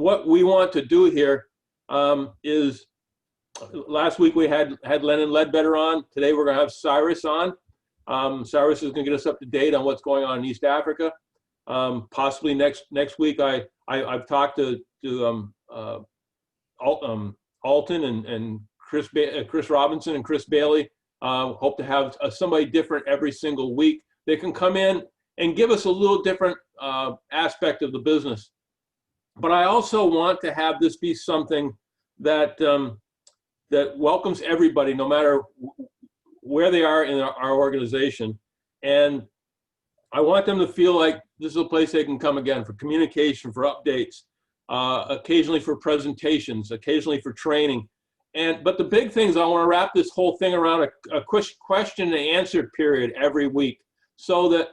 what we want to do here is, last week we had Lennon Ledbetter on. Today we're going to have Cyrus on. Cyrus is going to get us up to date on what's going on in East Africa. Possibly next week, I've talked to Alton and Chris Robinson and Chris Bailey. Hope to have somebody different every single week. They can come in and give us a little different aspect of the business. But I also want to have this be something that that welcomes everybody, no matter where they are in our organization. And I want them to feel like this is a place they can come again for communication, for updates, occasionally for presentations, occasionally for training. But the big thing is I want to wrap this whole thing around a question and answer period every week, so that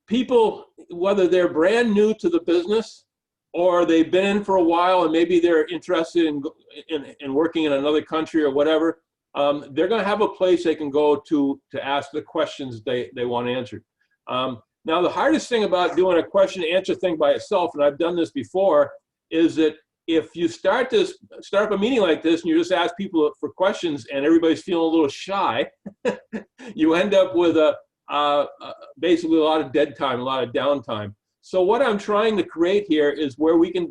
people, whether they're brand new to the business or they've been in for a while and maybe they're interested in working in another country or whatever, they're going to have a place they can go to ask the questions they want answered. Now, the hardest thing about doing a question and answer thing by itself, and I've done this before, is that if you start up a meeting like this and you just ask people for questions and everybody's feeling a little shy, you end up with basically a lot of dead time, a lot of downtime. So what I'm trying to create here is where we can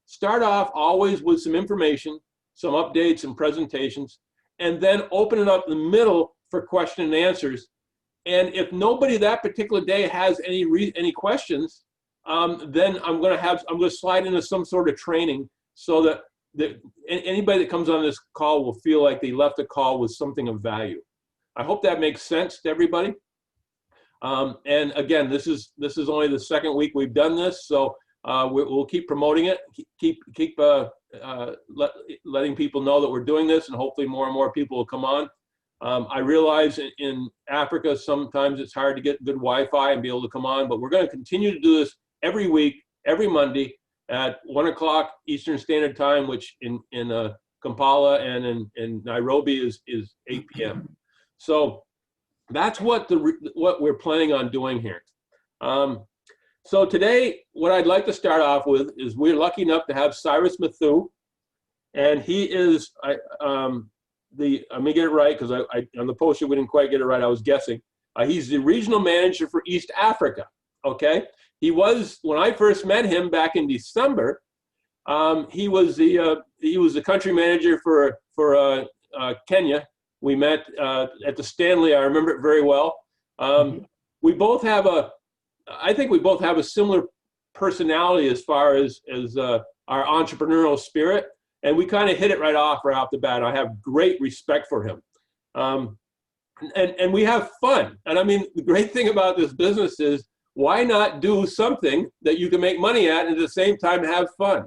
start off always with some information, some updates and presentations, and then open it up in the middle for question and answers. And if nobody that particular day has any questions, then I'm going to slide into some sort of training so that anybody that comes on this call will feel like they left the call with something of value. I hope that makes sense to everybody. And again, this is only the second week we've done this, so we'll keep promoting it, keep letting people know that we're doing this, and hopefully more and more people will come on. I realize in Africa sometimes it's hard to get good Wi-Fi and be able to come on, but we're going to continue to do this every week, every Monday at 1 o'clock Eastern Standard Time, which in Kampala and in Nairobi is 8 p.m. So that's what we're planning on doing here. So today, what I'd like to start off with is we're lucky enough to have Cyrus Methu, and he is I'm gonna get it right because on the poster we didn't quite get it right. I was guessing. He's the regional manager for East Africa. Okay, he was, when I first met him back in December, he was the country manager for Kenya. We met at the Stanley. I remember it very well. We both have I think we both have a similar personality as far as our entrepreneurial spirit, and we kind of hit it right off the bat. I have great respect for him, and we have fun. And I mean, the great thing about this business is, why not do something that you can make money at and at the same time have fun?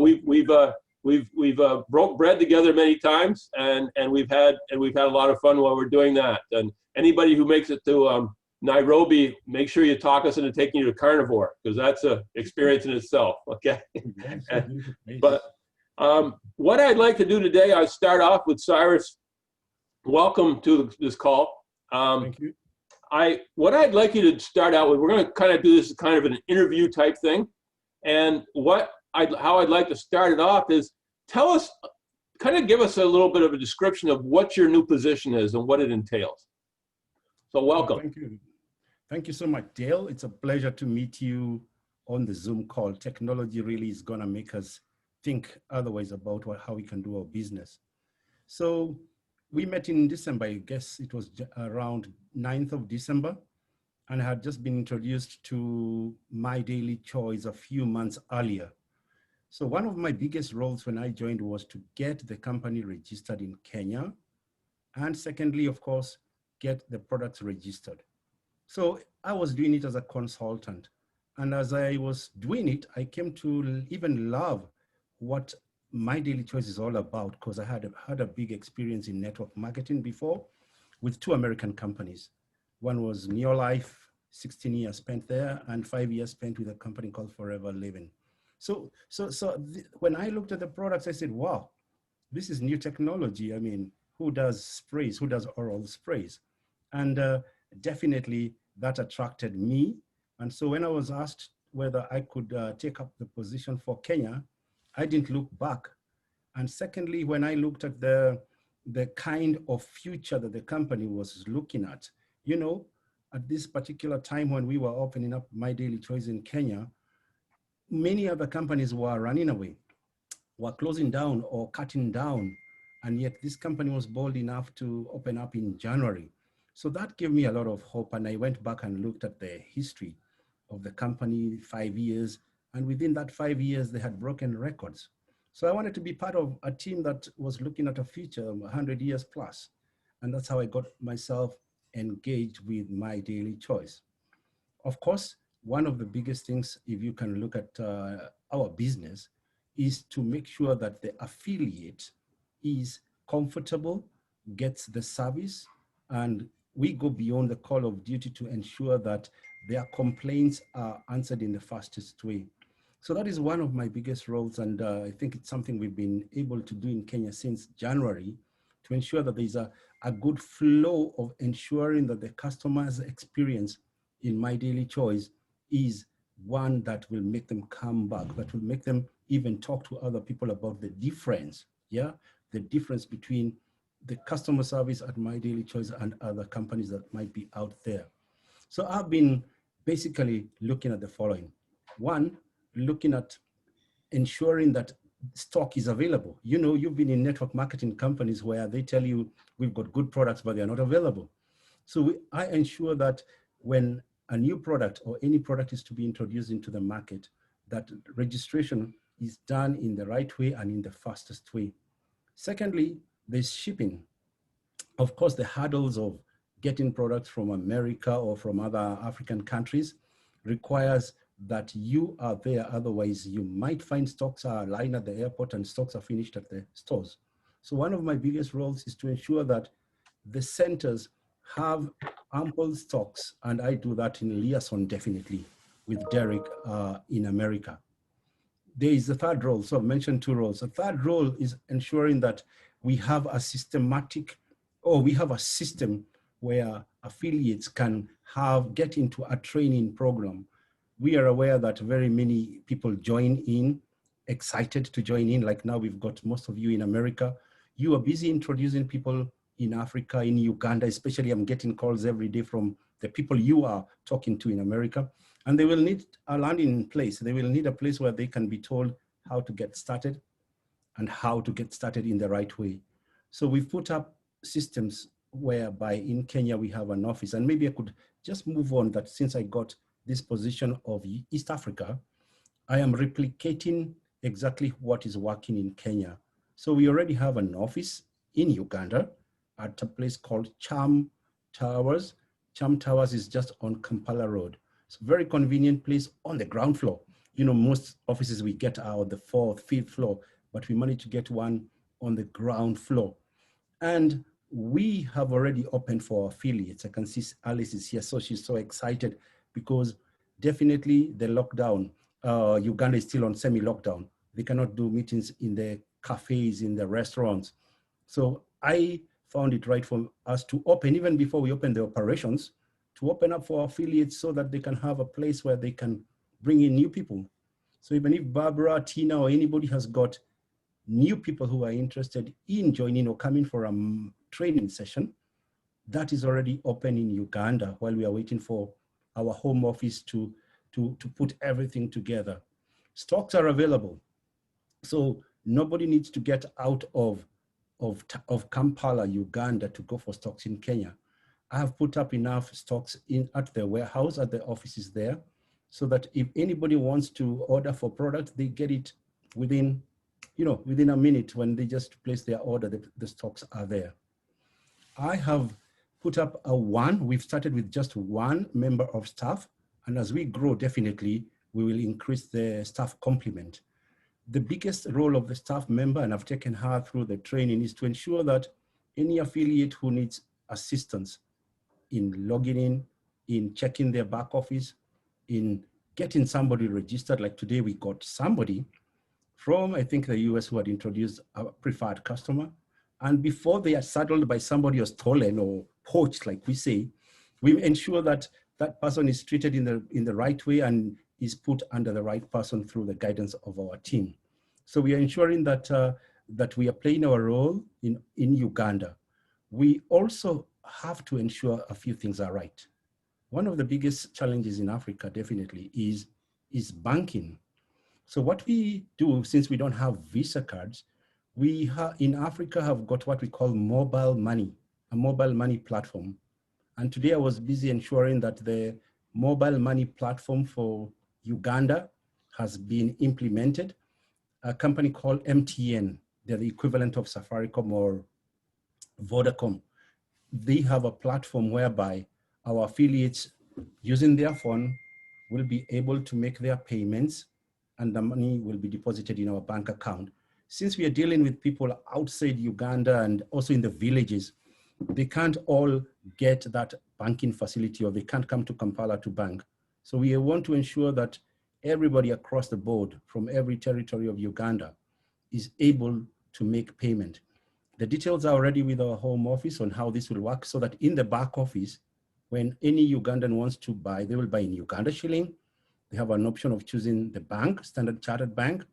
We've broke bread together many times, and we've had a lot of fun while we're doing that. And anybody who makes it to Nairobi, make sure you talk us into taking you to Carnivore, because that's an experience in itself. Okay. But what I'd like to do today, I'll start off with Cyrus. Welcome to this call. Thank you. What I'd like you to start out with, we're going to kind of do this as kind of an interview type thing, and how I'd like to start it off is give us a little bit of a description of what your new position is and what it entails. So welcome. Thank you. Thank you so much, Dale. It's a pleasure to meet you on the Zoom call. Technology really is going to make us think otherwise about how we can do our business. So we met in December, I guess it was around 9th of December, and I had just been introduced to My Daily Choice a few months earlier. So one of my biggest roles when I joined was to get the company registered in Kenya. And secondly, of course, get the products registered. So I was doing it as a consultant. And as I was doing it, I came to even love what My Daily Choice is all about, because I had a big experience in network marketing before with 2 American companies. One was Neolife, 16 years spent there, and 5 years spent with a company called Forever Living. So when I looked at the products, I said, wow, this is new technology. I mean, who does sprays? Who does oral sprays? And definitely that attracted me. And so when I was asked whether I could take up the position for Kenya, I didn't look back. And secondly, when I looked at the kind of future that the company was looking at, you know, at this particular time when we were opening up My Daily Choice in Kenya, many other companies were running away, were closing down or cutting down. And yet this company was bold enough to open up in January. So that gave me a lot of hope. And I went back and looked at the history of the company, 5 years. And within that 5 years, they had broken records. So I wanted to be part of a team that was looking at a future of 100 years plus. And that's how I got myself engaged with My Daily Choice. Of course, one of the biggest things, if you can look at our business, is to make sure that the affiliate is comfortable, gets the service, and we go beyond the call of duty to ensure that their complaints are answered in the fastest way. So that is one of my biggest roles, and I think it's something we've been able to do in Kenya since January, to ensure that there's a good flow of ensuring that the customer's experience in My Daily Choice is one that will make them come back, that will make them even talk to other people about the difference, the difference between the customer service at My Daily Choice and other companies that might be out there. So I've been basically looking at the following. One, looking at ensuring that stock is available. You know, you've been in network marketing companies where they tell you we've got good products, but they're not available. So I ensure that when a new product or any product is to be introduced into the market, that registration is done in the right way and in the fastest way. Secondly, there's shipping. Of course, the hurdles of getting products from America or from other African countries requires that you are there. Otherwise, you might find stocks are lying at the airport and stocks are finished at the stores. So one of my biggest roles is to ensure that the centers have ample stocks, and I do that in liaison definitely with Derek in America. There is a third role, so I've mentioned two roles. The third role is ensuring that we have a systematic, or we have a system where affiliates can get into a training program. We are aware that very many people join in, excited to join in, like now we've got most of you in America. You are busy introducing people in Africa, in Uganda, especially. I'm getting calls every day from the people you are talking to in America, and they will need a landing place. They will need a place where they can be told how to get started and how to get started in the right way. So we've put up systems whereby in Kenya we have an office, and maybe I could just move on that since I got this position of East Africa, I am replicating exactly what is working in Kenya. So we already have an office in Uganda at a place called Cham Towers. Cham Towers is just on Kampala Road. It's a very convenient place on the ground floor. You know, most offices we get are on the 4th, 5th floor, but we managed to get one on the ground floor. And we have already opened for affiliates. I can see Alice is here, so she's so excited because definitely the lockdown, Uganda is still on semi-lockdown. They cannot do meetings in the cafes, in the restaurants. So I found it right for us to open, even before we open the operations, to open up for affiliates so that they can have a place where they can bring in new people. So even if Barbara, Tina, or anybody has got new people who are interested in joining or coming for a training session, that is already open in Uganda while we are waiting for our home office to put everything together. Stocks are available. So nobody needs to get out of Kampala, Uganda to go for stocks in Kenya. I have put up enough stocks at the warehouse, at the offices there, so that if anybody wants to order for product, they get it within a minute. When they just place their order, the stocks are there. I have put up we've started with just one member of staff, and as we grow, definitely, we will increase the staff complement. The biggest role of the staff member, and I've taken her through the training, is to ensure that any affiliate who needs assistance in logging in checking their back office, in getting somebody registered, like today we got somebody from, I think, the US who had introduced a preferred customer. And before they are saddled by somebody or stolen or poached, like we say, we ensure that that person is treated in the right way and is put under the right person through the guidance of our team. So we are ensuring that, that we are playing our role in Uganda. We also have to ensure a few things are right. One of the biggest challenges in Africa definitely is banking. So what we do, since we don't have Visa cards, we in Africa have got what we call mobile money, a mobile money platform. And today I was busy ensuring that the mobile money platform for Uganda has been implemented. A company called MTN, they're the equivalent of Safaricom or Vodacom. They have a platform whereby our affiliates using their phone will be able to make their payments and the money will be deposited in our bank account. Since we are dealing with people outside Uganda and also in the villages, they can't all get that banking facility or they can't come to Kampala to bank. So we want to ensure that everybody across the board from every territory of Uganda is able to make payment. The details are already with our home office on how this will work so that in the back office, when any Ugandan wants to buy, they will buy in Uganda shilling. They have an option of choosing the bank, Standard Chartered Bank.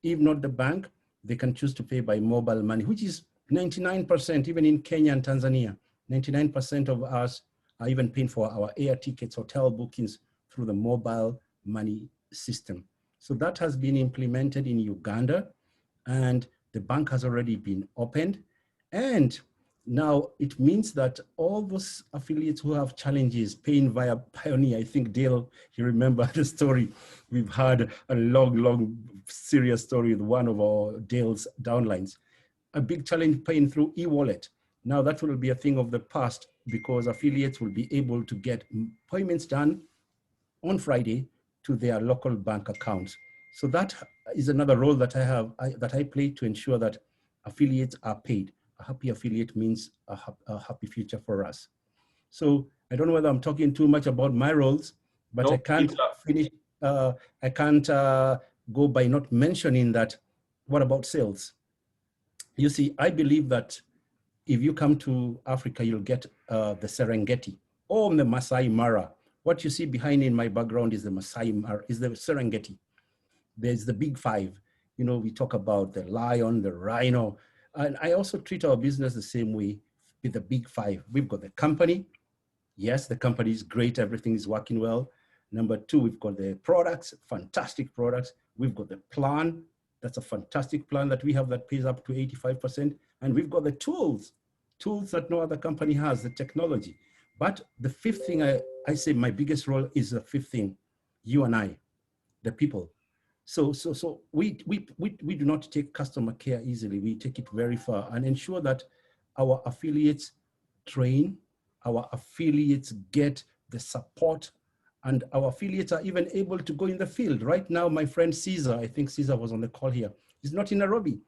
If not the bank, they can choose to pay by mobile money, which is 99%, even in Kenya and Tanzania. 99% of us are even paying for our air tickets, hotel bookings through the mobile money system. So that has been implemented in Uganda and the bank has already been opened. And now it means that all those affiliates who have challenges paying via Pioneer, I think Dale, you remember the story. We've had a long, serious story with one of our Dale's downlines. A big challenge paying through e-wallet. Now that will be a thing of the past because affiliates will be able to get payments done on Friday to their local bank accounts. So that is another role that I play to ensure that affiliates are paid. A happy affiliate means a happy future for us. So I don't know whether I'm talking too much about my roles, but Nope, I can't finish. I can't go by not mentioning that. What about sales? You see, I believe that if you come to Africa, you'll get the Serengeti or the Masai Mara. What you see behind in my background is the Masai Mara, is the Serengeti. There's the big five. You know, we talk about the lion, the rhino. And I also treat our business the same way with the big five. We've got the company. Yes, the company is great. Everything is working well. Number two, we've got the products, fantastic products. We've got the plan. That's a fantastic plan that we have that pays up to 85%. And we've got the tools that no other company has, the technology. But the fifth thing I say my biggest role is the fifth thing, you and I, the people. So we do not take customer care easily. We take it very far and ensure that our affiliates train, our affiliates get the support, and our affiliates are even able to go in the field. Right now, my friend Caesar, I think Caesar was on the call here, he's not in Nairobi.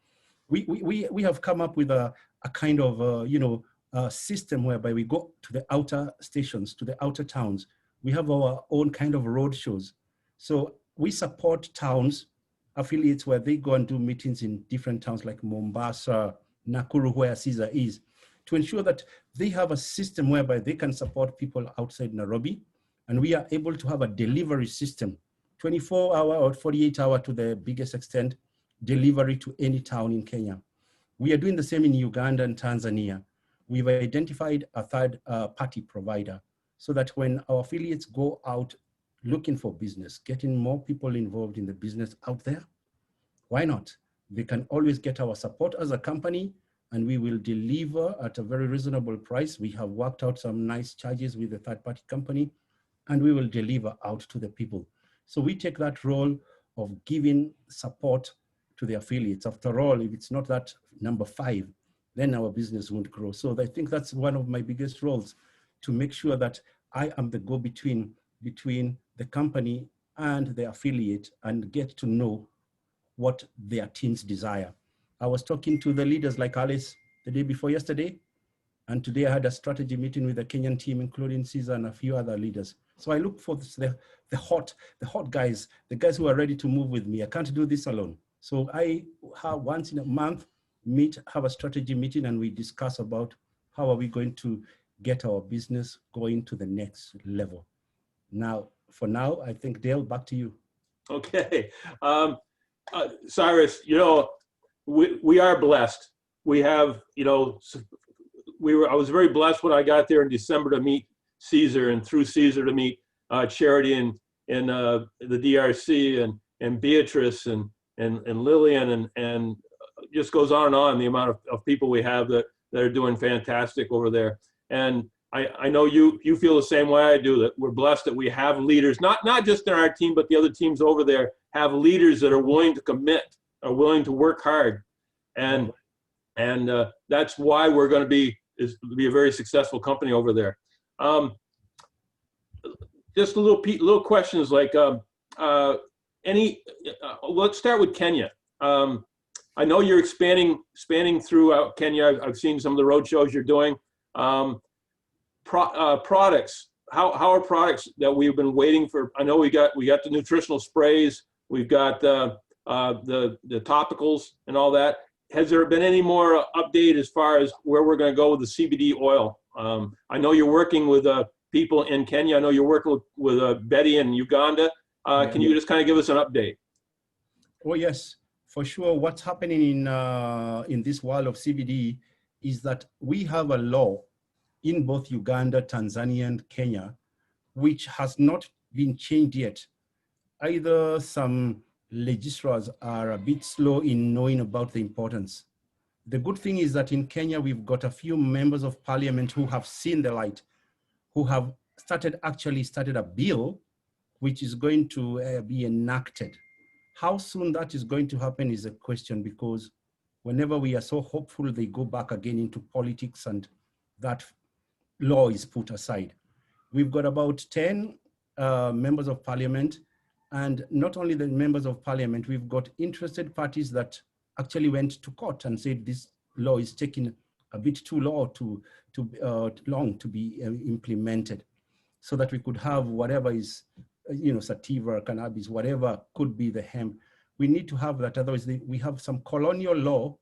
We have come up with a kind of, system whereby we go to the outer stations, to the outer towns. We have our own kind of road shows. So we support towns, affiliates where they go and do meetings in different towns like Mombasa, Nakuru, where Caesar is, to ensure that they have a system whereby they can support people outside Nairobi. And we are able to have a delivery system, 24-hour or 48-hour to the biggest extent, delivery to any town in Kenya. We are doing the same in Uganda and Tanzania. We've identified a third party provider so that when our affiliates go out looking for business, getting more people involved in the business out there, why not? They can always get our support as a company and we will deliver at a very reasonable price. We have worked out some nice charges with the third party company and we will deliver out to the people. So we take that role of giving support to the affiliates. After all, if it's not that number 5, then our business won't grow. So I think that's one of my biggest roles, to make sure that I am the go-between between the company and the affiliate and get to know what their teams desire. I was talking to the leaders like Alice the day before yesterday, and today I had a strategy meeting with the Kenyan team, including Caesar and a few other leaders. So I look for the hot guys, the guys who are ready to move with me. I can't do this alone. So I have once in a month have a strategy meeting and we discuss about how are we going to get our business going to the next level. Now, for now, I think Dale, back to you. Okay. Cyrus, we are blessed. We have, I was very blessed when I got there in December to meet Caesar, and through Caesar to meet Charity in the DRC, and Beatrice and Lillian, and just goes on and on, the amount of people we have that are doing fantastic over there. And I know you feel the same way I do, that we're blessed that we have leaders, not just in our team, but the other teams over there have leaders that are willing to commit, are willing to work hard. And that's why we're going to be a very successful company over there. Just little questions like let's start with Kenya. I know you're expanding throughout Kenya. I've seen some of the road shows you're doing. Products. How are products that we've been waiting for? I know we got the nutritional sprays. We've got the topicals and all that. Has there been any more update as far as where we're going to go with the CBD oil? I know you're working with people in Kenya. I know you're working with Betty in Uganda. Can you just kind of give us an update? Oh yes, for sure. What's happening in this world of CBD is that we have a law in both Uganda, Tanzania, and Kenya, which has not been changed yet. Either some legislators are a bit slow in knowing about the importance. The good thing is that in Kenya, we've got a few members of parliament who have seen the light, who have actually started a bill which is going to be enacted. How soon that is going to happen is a question, because whenever we are so hopeful, they go back again into politics and that law is put aside. We've got about 10 members of parliament, and not only the members of parliament, we've got interested parties that actually went to court and said this law is taking a bit too long to be implemented, so that we could have whatever is, sativa, cannabis, whatever could be the hemp. We need to have that, otherwise we have some colonial law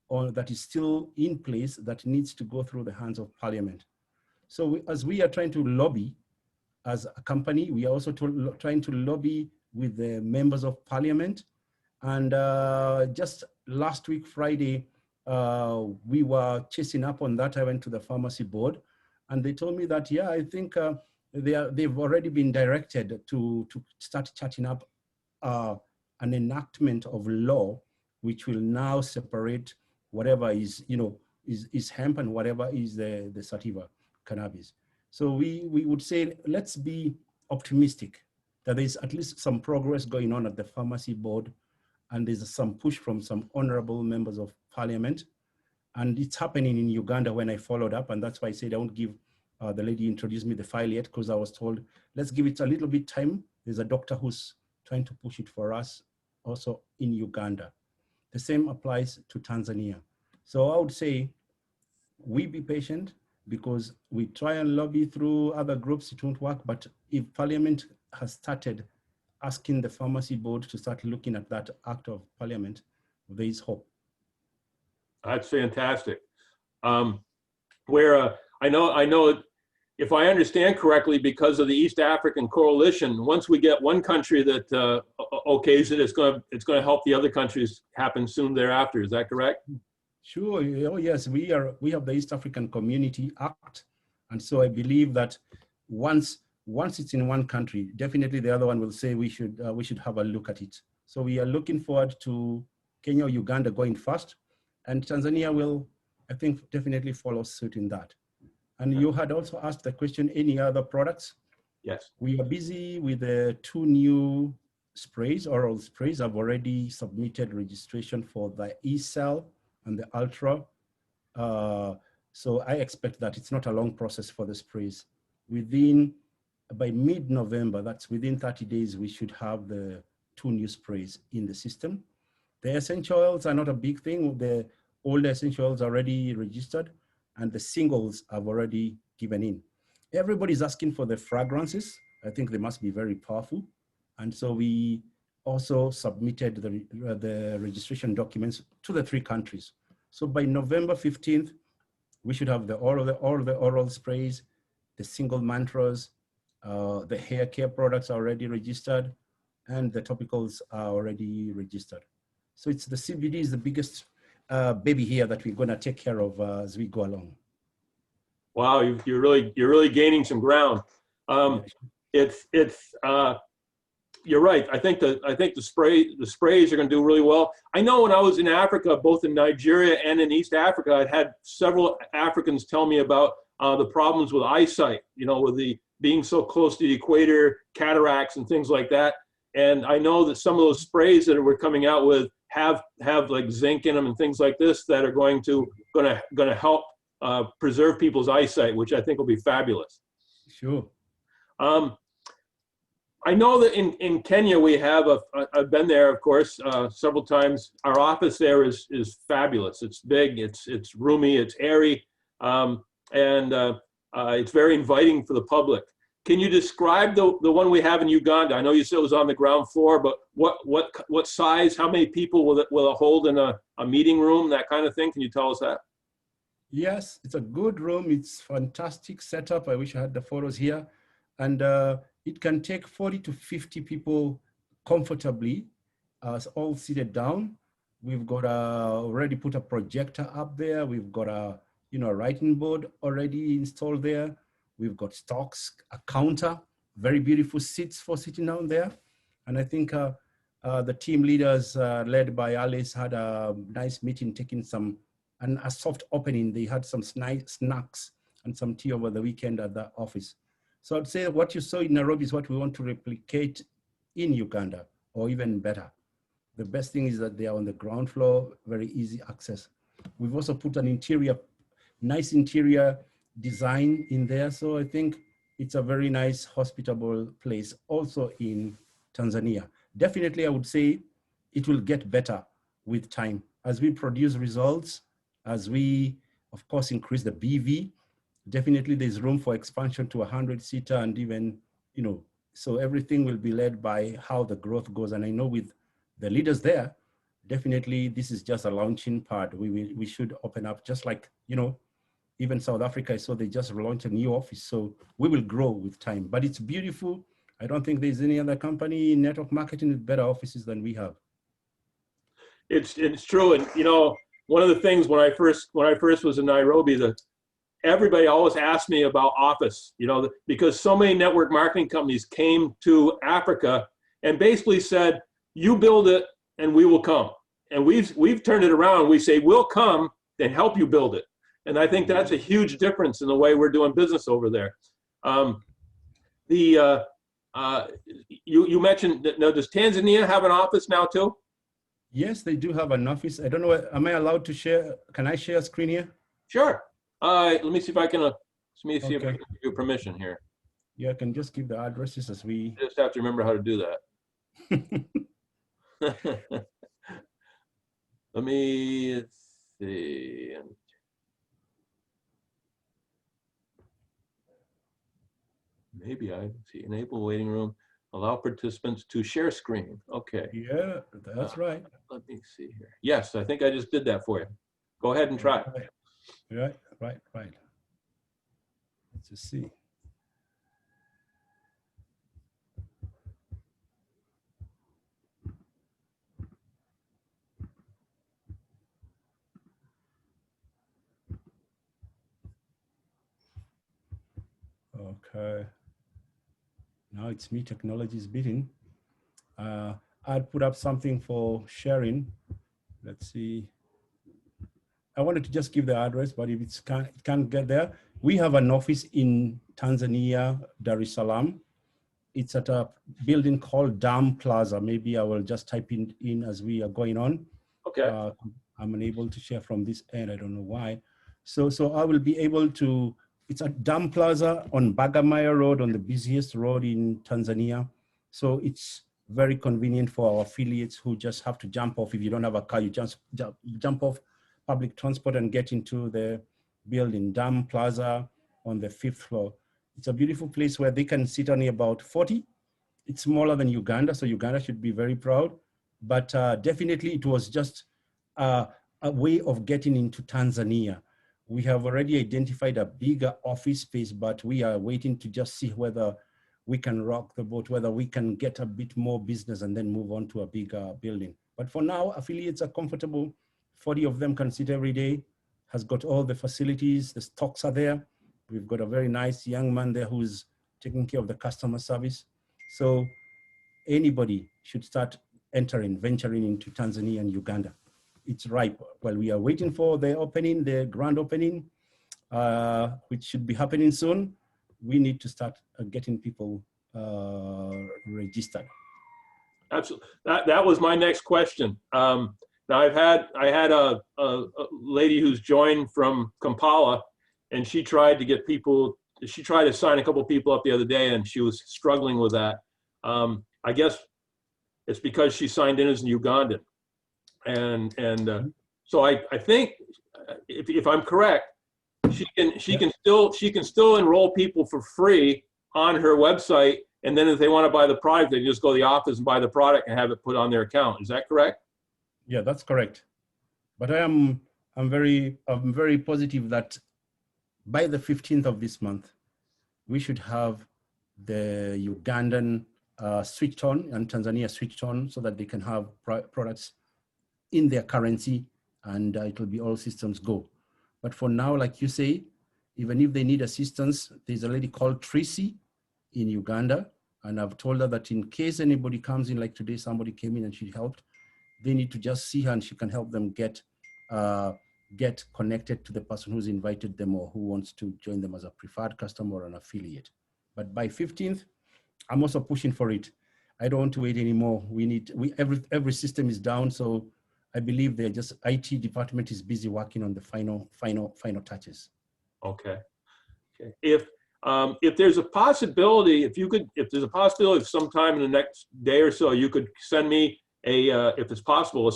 that is still in place that needs to go through the hands of parliament. So as we are trying to lobby as a company, we are also trying to lobby with the members of parliament. And just last week, Friday, we were chasing up on that. I went to the pharmacy board and they told me that, yeah, I think they've already been directed to start chatting up an enactment of law, which will now separate whatever is hemp and whatever is the sativa, cannabis. So we would say, let's be optimistic that there's at least some progress going on at the pharmacy board, and there's some push from some honorable members of parliament. And it's happening in Uganda when I followed up, and that's why I said I won't give the lady introduced me the file yet, because I was told, let's give it a little bit time. There's a doctor who's trying to push it for us also in Uganda. The same applies to Tanzania. So I would say we be patient, because we try and lobby through other groups, it won't work. But if parliament has started asking the pharmacy board to start looking at that act of parliament, there is hope. That's fantastic. I know, if I understand correctly, because of the East African Coalition, once we get one country that okays it, it's going to help the other countries happen soon thereafter. Is that correct? Sure. Oh yes, we have the East African Community Act, and so I believe that once it's in one country, definitely the other one will say we should have a look at it. So we are looking forward to Kenya or Uganda going first, and Tanzania will, I think, definitely follow suit in that. And you had also asked the question, any other products? Yes. We are busy with the 2 new sprays, oral sprays. I've already submitted registration for the E-Cell and the Ultra. So I expect that it's not a long process for the sprays. By mid-November, that's within 30 days, we should have the 2 new sprays in the system. The essential oils are not a big thing. All the essential oils are already registered, and the singles have already given in. Everybody's asking for the fragrances. I think they must be very powerful. And so we also submitted the registration documents to the 3 countries. So by November 15th, we should have all the oral sprays, the single mantras, the hair care products are already registered, and the topicals are already registered. So it's the CBD is the biggest baby here that we're going to take care of as we go along. Wow, you're really gaining some ground. It's you're right. I think the sprays are going to do really well. I know when I was in Africa, both in Nigeria and in East Africa, I'd had several Africans tell me about the problems with eyesight. You know, with the being so close to the equator, cataracts and things like that. And I know that some of those sprays that we're coming out with have like zinc in them and things like this that are going to help preserve people's eyesight, which I think will be fabulous. Sure. I know that in Kenya we have I've been there, of course, several times. Our office there is fabulous. It's big, it's roomy, it's airy, and it's very inviting for the public. Can you describe the one we have in Uganda? I know you said it was on the ground floor, but what size? How many people will it hold in a meeting room? That kind of thing. Can you tell us that? Yes, it's a good room. It's fantastic setup. I wish I had the photos here, and it can take 40 to 50 people comfortably, all seated down. We've got already put a projector up there. We've got a writing board already installed there. We've got stocks, a counter, very beautiful seats for sitting down there. And I think the team leaders led by Alice had a nice meeting, taking a soft opening. They had some snacks and some tea over the weekend at the office. So I'd say what you saw in Nairobi is what we want to replicate in Uganda, or even better. The best thing is that they are on the ground floor, very easy access. We've also put an nice interior design in there. So I think it's a very nice, hospitable place also in Tanzania. Definitely, I would say it will get better with time. As we produce results, as we, of course, increase the BV, definitely there's room for expansion to 100-seater and even, so everything will be led by how the growth goes. And I know with the leaders there, definitely this is just a launching pad. We should open up just like, even South Africa, so they just launched a new office. So we will grow with time, but it's beautiful. I don't think there's any other company in network marketing with better offices than we have. It's true. And, one of the things when I first was in Nairobi, everybody always asked me about office, because so many network marketing companies came to Africa and basically said, you build it and we will come. And we've turned it around. We say, we'll come and help you build it. And I think that's a huge difference in the way we're doing business over there. You mentioned, now does Tanzania have an office now too? Yes, they do have an office. I don't know, am I allowed to share? Can I share a screen here? Sure. Let me see if I can, if I can give you permission here. Yeah, I can just give the addresses as we. I just have to remember how to do that. Let me see. Maybe I see enable waiting room, allow participants to share screen. Okay. Yeah, that's right. Let me see here. Yes, I think I just did that for you. Go ahead and try. Right. Let's just see. Okay. Now it's me, technology is beating. I'll put up something for sharing. Let's see. I wanted to just give the address, but if it can't get there, we have an office in Tanzania, Dar es Salaam. It's at a building called Dam Plaza. Maybe I will just type in as we are going on. Okay. I'm unable to share from this end. I don't know why. So I will be able to. It's at Dam Plaza on Bagamoyo Road, on the busiest road in Tanzania. So it's very convenient for our affiliates who just have to jump off. If you don't have a car, you just jump off public transport and get into the building, Dam Plaza on the 5th floor. It's a beautiful place where they can sit only about 40. It's smaller than Uganda, so Uganda should be very proud. But definitely it was just a way of getting into Tanzania. We have already identified a bigger office space, but we are waiting to just see whether we can rock the boat, whether we can get a bit more business and then move on to a bigger building. But for now, affiliates are comfortable. 40 of them can sit every day, has got all the facilities, the stocks are there. We've got a very nice young man there who's taking care of the customer service. So anybody should start venturing into Tanzania and Uganda. It's ripe. While we are waiting for the opening, the grand opening, which should be happening soon, we need to start getting people registered. Absolutely. That was my next question. Now I had a lady who's joined from Kampala, and she tried to get people. She tried to sign a couple people up the other day, and she was struggling with that. I guess it's because she signed in as an Ugandan, and so I think if I'm correct, she can still enroll people for free on her website, and then if they want to buy the product, they just go to the office and buy the product and have it put on their account. Is that correct? Yeah, that's correct. But I'm very positive that by the 15th of this month, we should have the Ugandan switched on and Tanzania switched on so that they can have products in their currency, and it will be all systems go. But for now, like you say, even if they need assistance, there's a lady called Tracy in Uganda, and I've told her that in case anybody comes in, like today, somebody came in and she helped, they need to just see her and she can help them get connected to the person who's invited them or who wants to join them as a preferred customer or an affiliate. But by 15th, I'm also pushing for it. I don't want to wait anymore. Every system is down, so I believe they're just IT department is busy working on the final touches. Okay. Okay. If there's a possibility, if there's a possibility of sometime in the next day or so, you could send me if it's possible,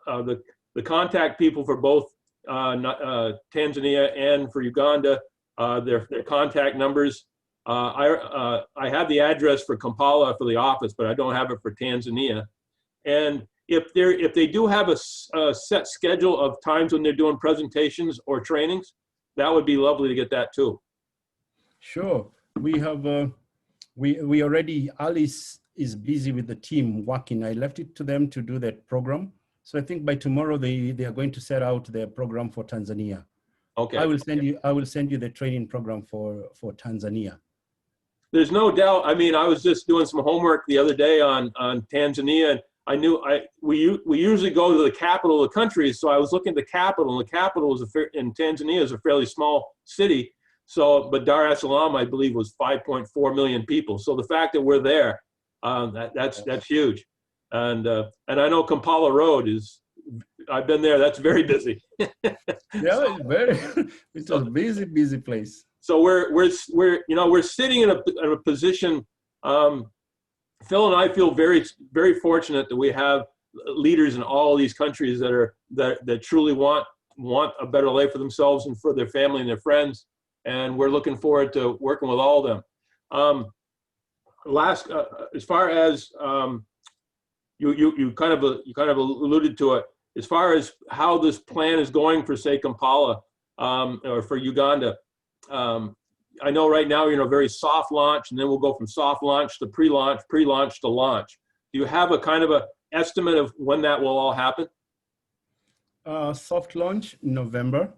the contact people for both Tanzania and for Uganda, their contact numbers. I have the address for Kampala for the office, but I don't have it for Tanzania. And if they do have a set schedule of times when they're doing presentations or trainings, that would be lovely to get that too. Sure. We have we already, Alice is busy with the team working. I left it to them to do that program. So I think by tomorrow they are going to set out their program for Tanzania. Okay. I will send you the training program for Tanzania. There's no doubt. I mean, I was just doing some homework the other day on Tanzania, and I knew we usually go to the capital of the country. So I was looking at the capital, and the capital in Tanzania is a fairly small city. So, but Dar es Salaam, I believe, was 5.4 million people. So the fact that we're there, that's huge. And I know Kampala Road is. I've been there. That's very busy. Yeah, it's a busy place. So we're sitting in a position. Phil and I feel very fortunate that we have leaders in all these countries that truly want a better life for themselves and for their family and their friends, and we're looking forward to working with all of them. As far as you kind of alluded to it, as far as how this plan is going for, say, Kampala or for Uganda. I know right now you're in a very soft launch, and then we'll go from soft launch to pre-launch, pre-launch to launch. Do you have a kind of a estimate of when that will all happen? Soft launch November.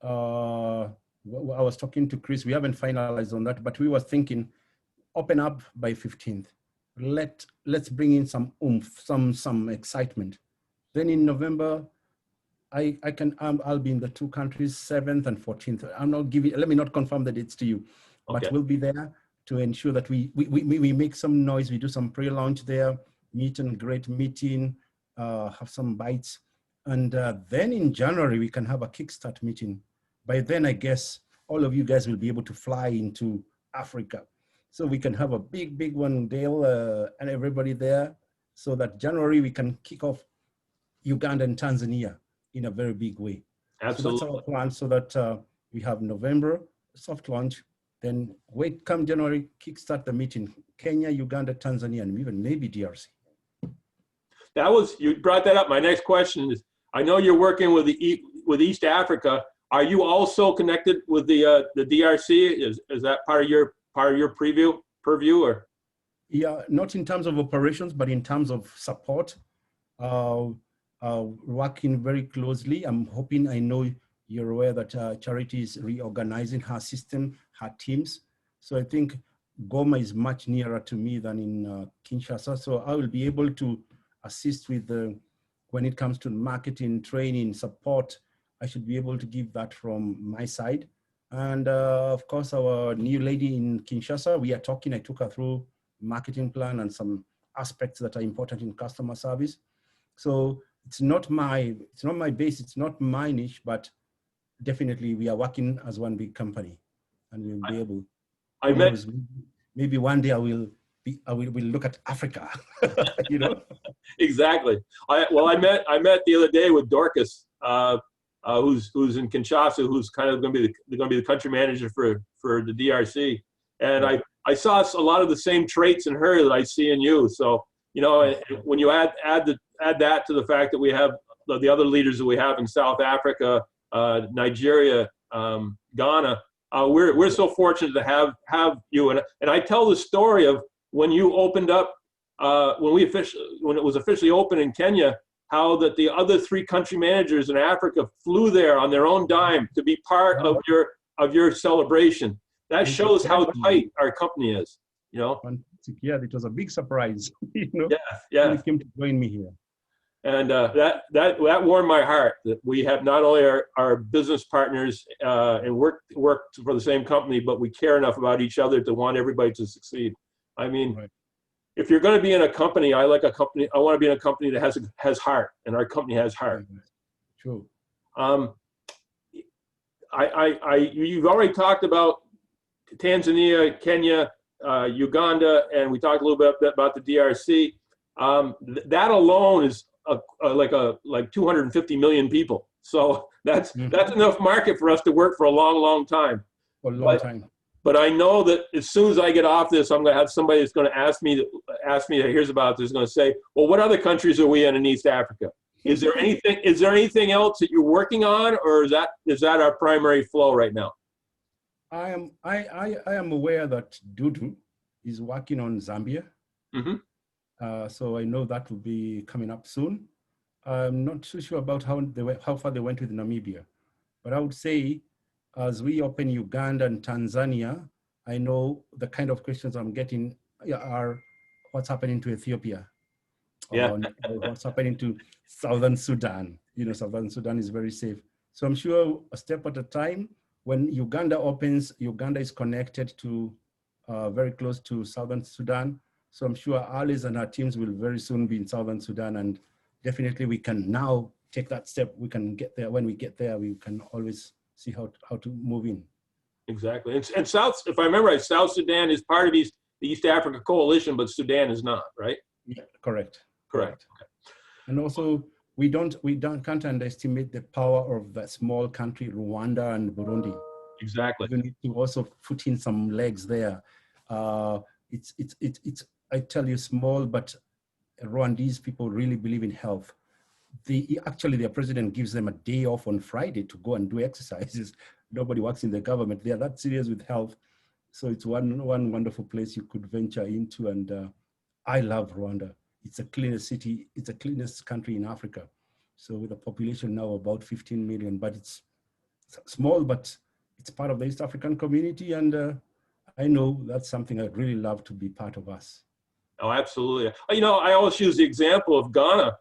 I was talking to Chris. We haven't finalized on that, but we were thinking open up by 15th. Let's bring in some oomph, some excitement. Then in November, I'll be in the two countries, 7th and 14th. Let me not confirm the dates to you, but okay. We'll be there to ensure that we make some noise. We do some pre-launch there, meet and great meeting, have some bites. And then in January, we can have a kickstart meeting. By then, I guess all of you guys will be able to fly into Africa. So we can have a big one, Dale, and everybody there, so that January we can kick off Uganda and Tanzania in a very big way. Absolutely. So that's our plan, so that we have November, soft launch, then come January, kickstart the meeting, Kenya, Uganda, Tanzania, and even maybe DRC. You brought that up. My next question is, I know you're working with East Africa. Are you also connected with the DRC? Is that part of your purview or? Yeah, not in terms of operations, but in terms of support. uh, working very closely. I'm hoping, I know you're aware that Charity is reorganizing her system, her teams. So I think Goma is much nearer to me than in Kinshasa. So I will be able to assist with when it comes to marketing, training, support. I should be able to give that from my side. And of course, our new lady in Kinshasa, we are talking, I took her through marketing plan and some aspects that are important in customer service. So it's not my base, it's not my niche, but definitely we are working as one big company, and we'll be able. I met Maybe one day I will look at Africa, you know. exactly. I met the other day with Dorcas, who's in Kinshasa, who's kind of going to be the country manager for the DRC, and I saw a lot of the same traits in her that I see in you. So you know, when you add that to the fact that we have the other leaders that we have in South Africa, Nigeria, Ghana, we're so fortunate to have you. And I tell the story of when you opened up, when it was officially open in Kenya, how that the other 3 country managers in Africa flew there on their own dime to be part of your celebration. That shows how tight our company is, you know. Yeah, it was a big surprise, you know. Yeah. He came to join me here. And that warmed my heart that we have not only our business partners and work for the same company, but we care enough about each other to want everybody to succeed. I mean, if you're going to be in a company, I want to be in a company that has heart, and our company has heart. True. You've already talked about Tanzania, Kenya, Uganda, and we talked a little bit about the DRC. That alone is like 250 million people. So that's enough market for us to work for a long time. For a long time. But I know that as soon as I get off this, I'm going to have somebody that's going to ask me that hears about this, is going to say, well, what other countries are we in East Africa? Is there anything else that you're working on, or is that our primary flow right now? I am aware that Dudu is working on Zambia. Mm-hmm. So I know that will be coming up soon. I'm not too sure about how far they went with Namibia, but I would say as we open Uganda and Tanzania, I know the kind of questions I'm getting are what's happening to Ethiopia, or what's happening to Southern Sudan. You know, Southern Sudan is very safe. So I'm sure a step at a time. When Uganda opens, Uganda is connected to very close to Southern Sudan. So I'm sure Alice and her teams will very soon be in Southern Sudan, and definitely we can now take that step. We can get there. When we get there, we can always see how to move in. Exactly. And if I remember right, South Sudan is part of the East Africa Coalition, but Sudan is not, right? Yeah, correct. Okay. And also, we can't underestimate the power of that small country, Rwanda and Burundi. Exactly. You need to also put in some legs there. It's I tell you, small, but Rwandese people really believe in health. Actually, their president gives them a day off on Friday to go and do exercises. Nobody works in the government. They are that serious with health. So it's one wonderful place you could venture into. And I love Rwanda. It's the cleanest city. It's the cleanest country in Africa. So with a population now about 15 million, but it's small, but it's part of the East African community. And I know that's something I'd really love to be part of us. Oh, absolutely. You know, I always use the example of Ghana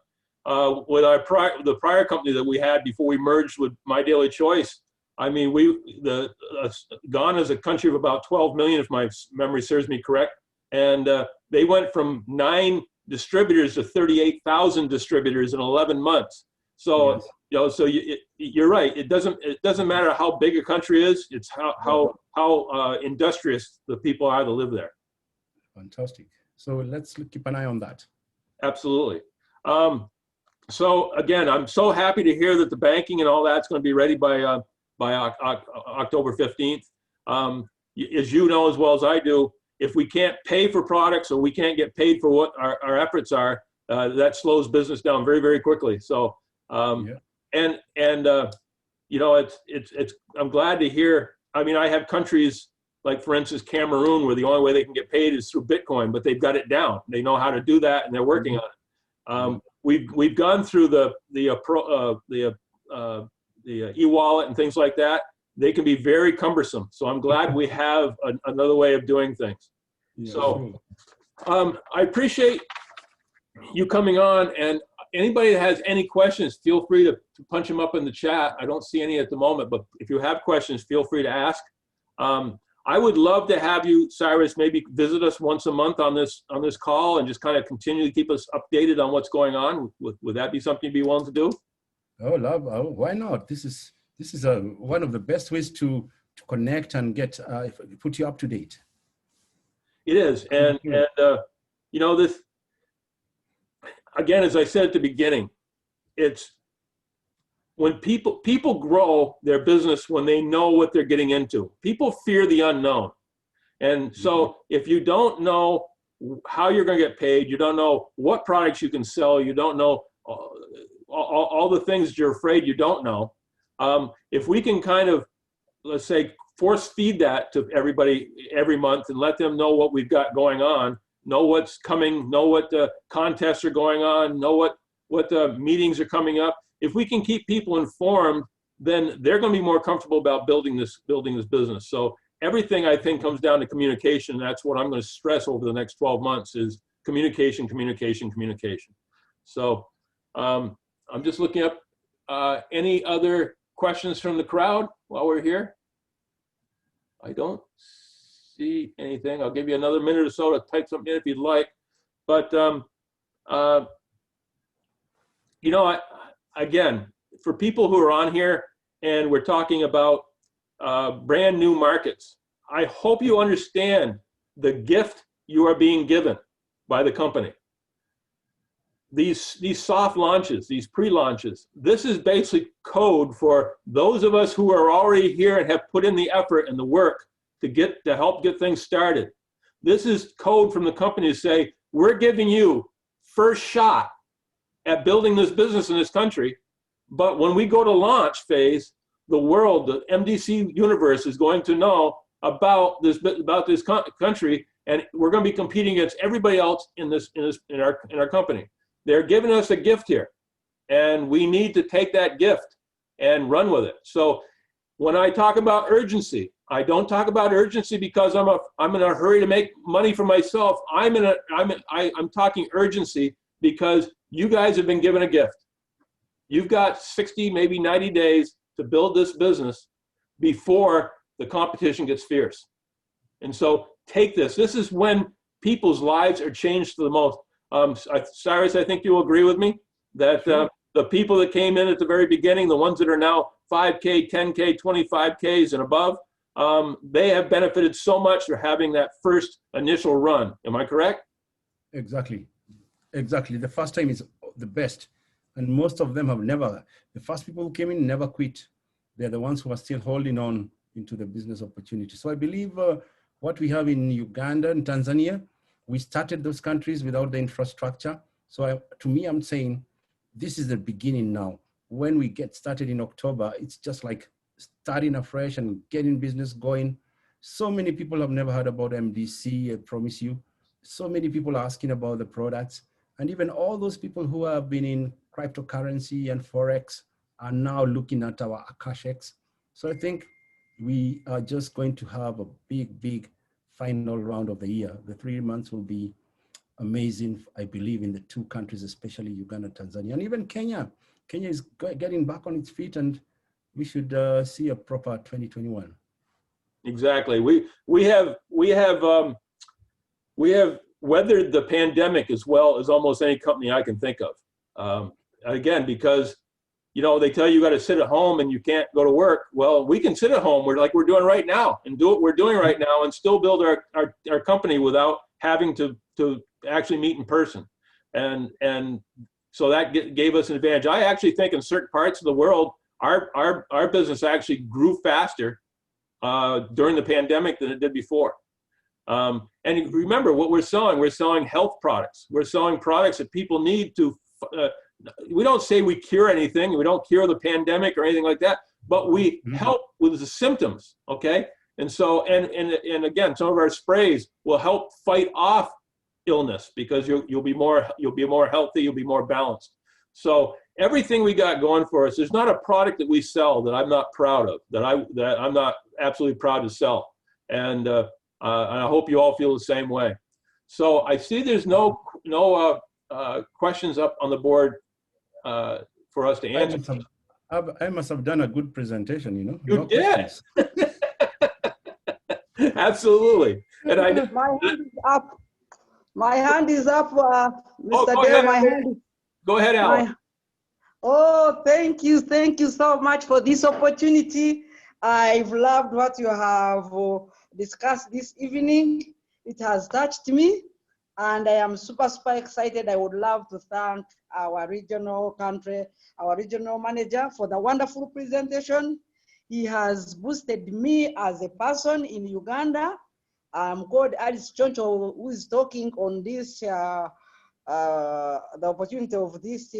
with the prior company that we had before we merged with My Daily Choice. I mean, Ghana is a country of about 12 million, if my memory serves me correct. And they went from 9 distributors to 38,000 distributors in 11 months. So, yes. You know, so you're right. It doesn't matter how big a country is. It's how industrious the people are that live there. Fantastic. So let's keep an eye on that. Absolutely. So again, I'm so happy to hear that the banking and all that's going to be ready by October 15th. As you know as well as I do, if we can't pay for products or we can't get paid for what our efforts are, that slows business down very, very quickly. So, you know, I'm glad to hear. I mean, I have countries like, for instance, Cameroon, where the only way they can get paid is through Bitcoin, but they've got it down. They know how to do that, and they're working on it. we've gone through the e-wallet and things like that. They can be very cumbersome. So I'm glad we have another way of doing things. Yeah, So sure. I appreciate you coming on, and anybody that has any questions, feel free to punch them up in the chat. I don't see any at the moment, but if you have questions, feel free to ask. I would love to have you, Cyrus, maybe visit us once a month on this call and just kind of continue to keep us updated on what's going on. Would that be something you'd be willing to do? Oh, love. Oh, why not? This is one of the best ways to connect and get put you up to date. It is, and you know, this again, as I said at the beginning, it's when people grow their business when they know what they're getting into. People fear the unknown, and so if you don't know how you're going to get paid, you don't know what products you can sell, you don't know all the things you're afraid you don't know. If we can kind of, let's say, force feed that to everybody every month and let them know what we've got going on, know what's coming, know what contests are going on, know what meetings are coming up. If we can keep people informed, then they're going to be more comfortable about building this business. So everything, I think, comes down to communication. That's what I'm going to stress over the next 12 months is communication, communication, communication. So I'm just looking up any other questions from the crowd while we're here. I don't see anything. I'll give you another minute or so to type something in if you'd like. But, you know, again, for people who are on here and we're talking about brand new markets, I hope you understand the gift you are being given by the company. These soft launches, these pre-launches, this is basically code for those of us who are already here and have put in the effort and the work to help get things started. This is code from the company to say, we're giving you first shot at building this business in this country, but when we go to launch phase, the world, the MDC universe is going to know about this country, and we're going to be competing against everybody else in our company. They're giving us a gift here, and we need to take that gift and run with it. So when I talk about urgency, I don't talk about urgency because I'm in a hurry to make money for myself. I'm talking urgency because you guys have been given a gift. You've got 60, maybe 90 days to build this business before the competition gets fierce. And so take this. This is when people's lives are changed to the most. Cyrus, I think you'll agree with me that the people that came in at the very beginning, the ones that are now 5K, 10K, 25Ks and above, they have benefited so much for having that first initial run. Am I correct? Exactly. Exactly. The first time is the best. And most of them have never, the first people who came in never quit. They're the ones who are still holding on into the business opportunity. So I believe what we have in Uganda and Tanzania, we started those countries without the infrastructure. So to me, I'm saying this is the beginning now. When we get started in October, it's just like starting afresh and getting business going. So many people have never heard about MDC, I promise you. So many people are asking about the products. And even all those people who have been in cryptocurrency and Forex are now looking at our AkashX. So I think we are just going to have a big final round of the year. The 3 months will be amazing, I believe, in the two countries, especially Uganda, Tanzania, and even Kenya. Kenya is getting back on its feet, and we should see a proper 2021. Exactly. We have weathered the pandemic as well as almost any company I can think of. Again, because you know they tell you got to sit at home and you can't go to work. Well, we can sit at home. We're doing right now and do what we're doing right now and still build our company without having to actually meet in person. And so that gave us an advantage. I actually think in certain parts of the world, our business actually grew faster during the pandemic than it did before. And remember what we're selling health products. We're selling products that people need to, we don't say we cure anything. We don't cure the pandemic or anything like that, but we help with the symptoms, okay? And so, and again, some of our sprays will help fight off illness, because you'll be more healthy, you'll be more balanced. So everything we got going for us, there's not a product that we sell that I'm not proud of, that I'm not absolutely proud to sell. And I hope you all feel the same way. So I see there's no questions up on the board for us to answer. I must have done a good presentation, you know. You did. Absolutely. And my hand is up. My hand is up, Mr. Go Dale. ahead, go ahead, Alan. Oh, thank you so much for this opportunity. I've loved what you have discussed this evening. It has touched me, and I am super excited. I would love to thank our regional manager for the wonderful presentation. He has boosted me as a person in Uganda. I'm called Alice Choncho, who is talking on this, the opportunity of this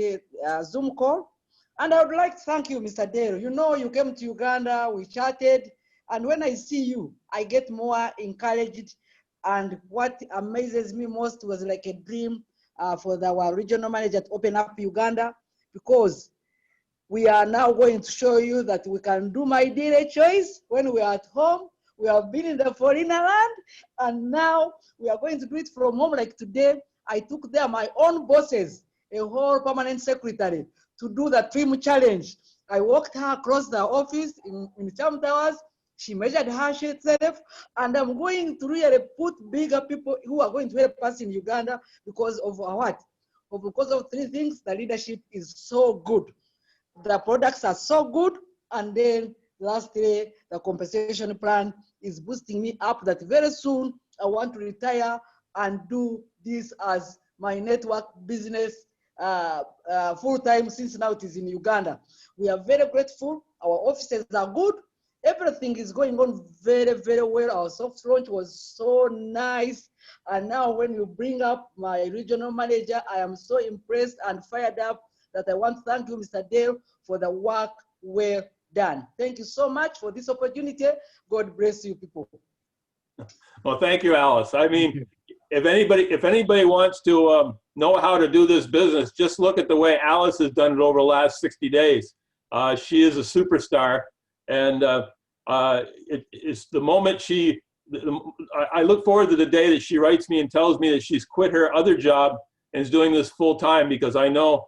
Zoom call. And I would like to thank you, Mr. Dale. You know, you came to Uganda, we chatted, and when I see you, I get more encouraged. And what amazes me most was like a dream for our regional manager to open up Uganda, because we are now going to show you that we can do my daily choice when we are at home. We have been in the foreign land, and now we are going to do it from home. Like today, I took there my own bosses, a whole permanent secretary, to do the trim challenge. I walked her across the office in Cham Towers. She measured herself, and I'm going to really put bigger people who are going to help us in Uganda because of what? Because of three things. The leadership is so good. The products are so good, and then lastly, the compensation plan is boosting me up that very soon I want to retire and do this as my network business full-time, since now it is in Uganda. We are very grateful. Our offices are good. Everything is going on very well. Our soft launch was so nice. And now when you bring up my regional manager, I am so impressed and fired up that I want to thank you, Mr. Dale, for the work well done. Thank you so much for this opportunity. God bless you, people. Well, thank you, Alice. I mean, if anybody wants to know how to do this business, just look at the way Alice has done it over the last 60 days. She is a superstar, and it's the moment I look forward to the day that she writes me and tells me that she's quit her other job and is doing this full time, because I know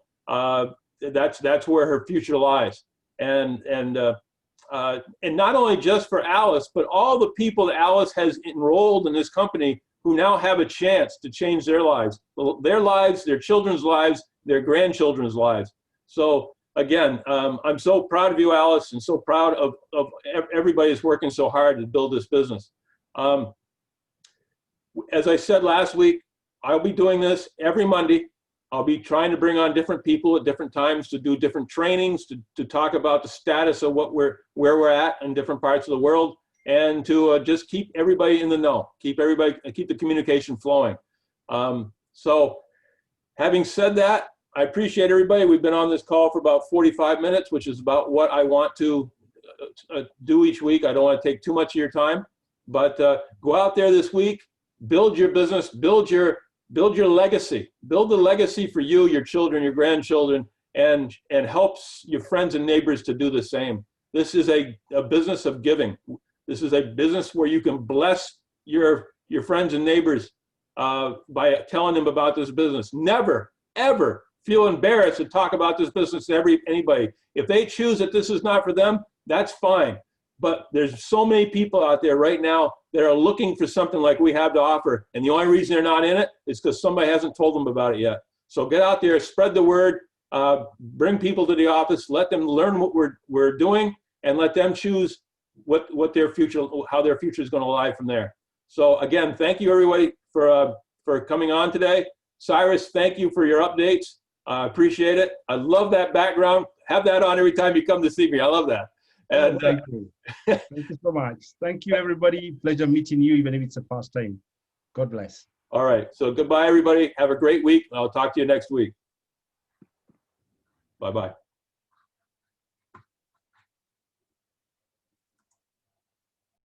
that's where her future lies. And not only just for Alice, but all the people that Alice has enrolled in this company who now have a chance to change their lives, their children's lives, their grandchildren's lives. So again, I'm so proud of you, Alice, and so proud of everybody who's working so hard to build this business. As I said last week, I'll be doing this every Monday. I'll be trying to bring on different people at different times to do different trainings, to talk about the status of where we're at in different parts of the world, and to just keep everybody in the know, keep the communication flowing. So having said that, I appreciate everybody. We've been on this call for about 45 minutes, which is about what I want to do each week. I don't want to take too much of your time, but go out there this week, build your business, build your legacy, build the legacy for you, your children, your grandchildren, and helps your friends and neighbors to do the same. This is a business of giving. This is a business where you can bless your friends and neighbors by telling them about this business. Never, ever feel embarrassed to talk about this business to anybody. If they choose that this is not for them, that's fine. But there's so many people out there right now that are looking for something like we have to offer, and the only reason they're not in it is because somebody hasn't told them about it yet. So get out there, spread the word, bring people to the office, let them learn what we're doing, and let them choose what their future, how their future is going to lie from there. So again, thank you everybody for coming on today. Cyrus, thank you for your updates. I appreciate it. I love that background. Have that on every time you come to see me. I love that. And thank you. Thank you so much. Thank you, everybody. Pleasure meeting you, even if it's the first time. God bless. All right. So goodbye, everybody. Have a great week. I'll talk to you next week. Bye-bye.